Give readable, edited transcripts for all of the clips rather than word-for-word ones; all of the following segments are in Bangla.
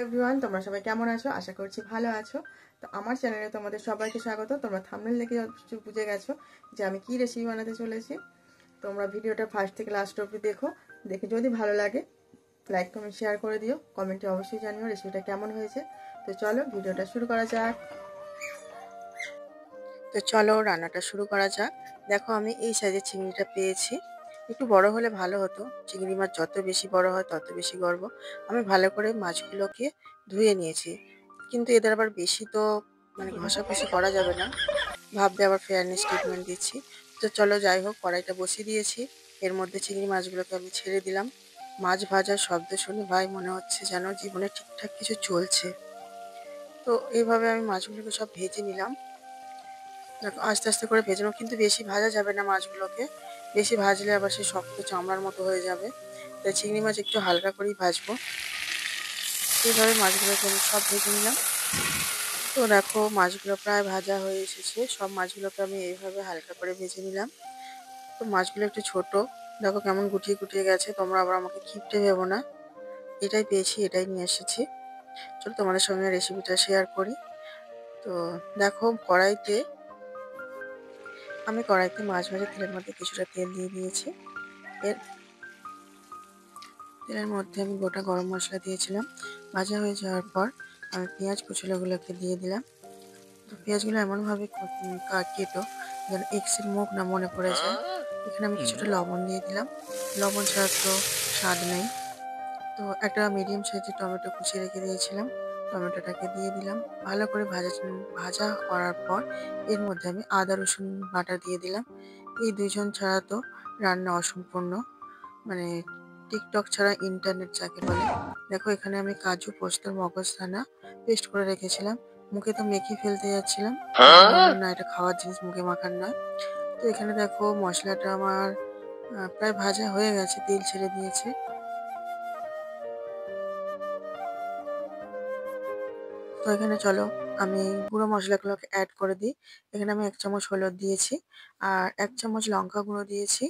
এভরিওয়ান, তোমরা সবাই কেমন আছো? আশা করছি ভালো আছো। তো আমার চ্যানেলে তোমাদের সবাইকে স্বাগত। তোমরা থাম্বনেল দেখে বুঝে গেছো যে আমি কি রেসিপি বানাতে চলেছি। তোমরা ভিডিওটা ফার্স্ট থেকে লাস্ট অবধি দেখো। দেখে যদি ভালো লাগে লাইক কমেন্ট শেয়ার করে দিও। কমেন্টে অবশ্যই জানিও রেসিপিটা কেমন হয়েছে। তো চলো ভিডিওটা শুরু করা যাক। রান্নাটা শুরু করা যাক। দেখো আমি এই সাইজের চিংড়িটা পেয়েছি। একটু বড় হলে ভালো হতো। চিংড়ি মাছ যত বেশি বড় হয় তত বেশি গর্ব। আমি ভালো করে মাছগুলোকে ধুয়ে নিয়েছি, কিন্তু এদের আবার বেশি তো ঘষাঘষি করা যাবে না, ভাববে আবার ফেয়ারনেস ট্রিটমেন্ট দিচ্ছি। তো চলো যাই হোক, কড়াইটা বসিয়ে দিয়েছি। এর মধ্যে চিংড়ি মাছগুলোকে আমি ছেড়ে দিলাম। মাছ ভাজার শব্দ শুনে ভাই মনে হচ্ছে যেন জীবনে ঠিকঠাক কিছু চলছে। তো এইভাবে আমি মাছগুলোকে সব ভেজে নিলাম। দেখো আস্তে আস্তে করে ভেজে নেবো, কিন্তু বেশি ভাজা যাবে না মাছগুলোকে। বেশি ভাজলে আবার সে শক্ত চামড়ার মতো হয়ে যাবে। তাই চিংড়ি মাছ একটু হালকা করেই ভাজবো। এইভাবে মাছগুলোকে আমি সব ভেজে নিলাম। তো দেখো মাছগুলো প্রায় ভাজা হয়ে এসেছে। সব মাছগুলোকে আমি এইভাবে হালকা করে ভেজে নিলাম। তো মাছগুলো একটু ছোট, দেখো কেমন গুটিয়ে গুটিয়ে গেছে। তোমরা আবার আমাকে কিপটে ভেবো না, এটাই পেয়েছি এটাই নিয়ে এসেছি। চলো তোমাদের সঙ্গে রেসিপিটা শেয়ার করি। তো দেখো কড়াইতে মাছ ভাজা তেলের মধ্যে কিছুটা তেল দিয়ে দিয়েছি। এর তেলের মধ্যে আমি গোটা গরম মশলা দিয়েছিলাম। ভাজা হয়ে যাওয়ার পর আমি পেঁয়াজ কুচুলোগুলোকে দিয়ে দিলাম। তো পেঁয়াজগুলো এমনভাবে কেটো যেন এক্সের মুখ না মনে পড়ে যায়। এখানে আমি কিছুটা লবণ দিয়ে দিলাম। লবণ ছাড়া তো স্বাদ নেই। তো একটা মিডিয়াম সাইজের টমেটো কুচিয়ে রেখে দিয়েছিলাম, টমেটোটাকে দিয়ে দিলাম। ভালো করে ভাজা করার পর এর মধ্যে আমি আদা রসুন বাটা দিয়ে দিলাম। এই দুইজন ছাড়া তো রান্না অসম্পূর্ণ, মানে টিকটক ছাড়া ইন্টারনেট যাকে বলে। দেখো এখানে আমি কাজু পোস্ত মগজদানা পেস্ট করে রেখেছিলাম। মুখে তো মেখে ফেলতে যাচ্ছিলাম, না এটা খাওয়ার জিনিস, মুখে মাখার নয়। তো এখানে দেখো মশলাটা আমার প্রায় ভাজা হয়ে গেছে, তেল ছেড়ে দিয়েছে। তো এখানে চলো আমি গুঁড়ো মশলাগুলোকে অ্যাড করে দিই। এখানে আমি 1 চামচ হলুদ দিয়েছি আর 1 চামচ লঙ্কা গুঁড়ো দিয়েছি।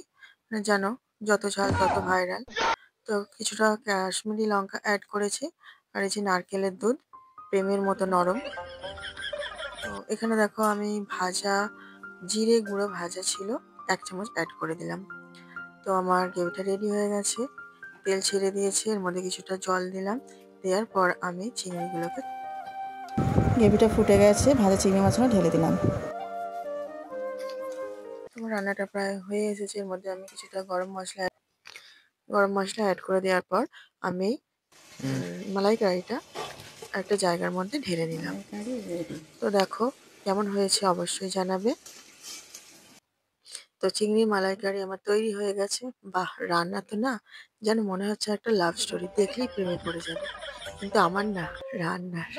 জানো যত ঝাল তত ভাইরাল। তো কিছুটা কাশ্মীরি লঙ্কা অ্যাড করেছি। আর এই যে নারকেলের দুধ, প্রেমের মতো নরম। তো এখানে দেখো আমি জিরে গুঁড়ো ভাজা ছিল 1 চামচ অ্যাড করে দিলাম। তো আমার গ্রেভিটা রেডি হয়ে গেছে। তেল ছেড়ে দিয়েছে, এর মধ্যে কিছুটা জল দিলাম। দেওয়ার পর আমি গ্রেভিটা ফুটে গেছে, ভাজা চিংড়ি মাছগুলো ঢেলে দিলাম। তোমার রান্নাটা প্রায় হয়ে এসেছে। এর মধ্যে আমি কিছুটা গরম মশলা অ্যাড করে দেওয়ার পর আমি মালাইকারিটা একটা জায়গার মধ্যে ঢেলে নিলাম। তো দেখো কেমন হয়েছে অবশ্যই জানাবে। তো চিংড়ি মালাইকারি আমার তৈরি হয়ে গেছে। বাহ, রান্না তো না, যেন মনে হচ্ছে একটা লাভ স্টোরি, দেখলেই প্রেমে পড়ে যাবে। কিন্তু আমার না, রান্নার